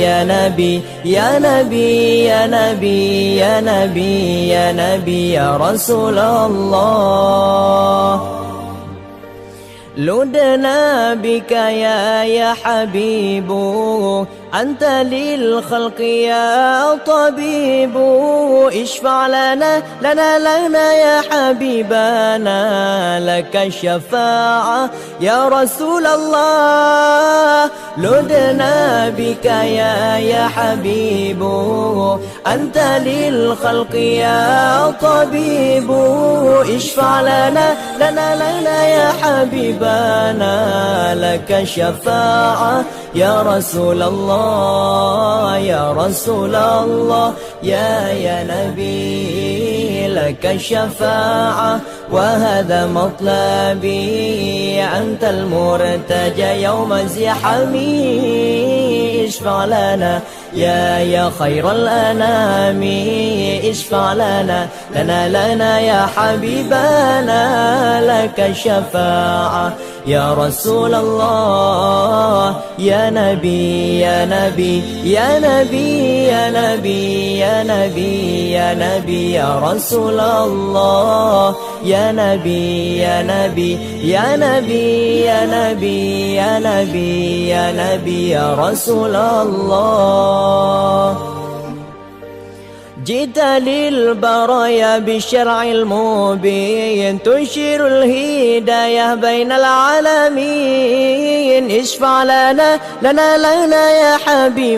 يا نبي يا نبي يا نبي يا نبي يا نبي يا رسول الله. لدنا بك يا حبيب، أنت للخلق يا طبيب، اشفع لنا يا حبيبنا، لك الشفاعة يا رسول الله. لدنا بك يا حبيب، أنت للخلق يا طبيب، اشفع لنا يا حبيبنا، لك الشفاعة يا رسول الله يا رسول الله يا نبي، لك الشفاعة وهذا مطلبي، أنت المرتجى يوم زحامي، اشفع لنا يا خير الأنام، اشفع لنا يا حبيبنا، لك الشفاعة يا رسول الله. يا نبي يا نبي يا نبي يا نبي يا نبي يا نبي يا رسول الله. يا نبي يا نبي يا نبي يا نبي يا نبي يا نبي يا رسول الله. جئت للبرايا بالشرع المبين، تنشر الهداية بين العالمين، اشفع لنا يا حبيب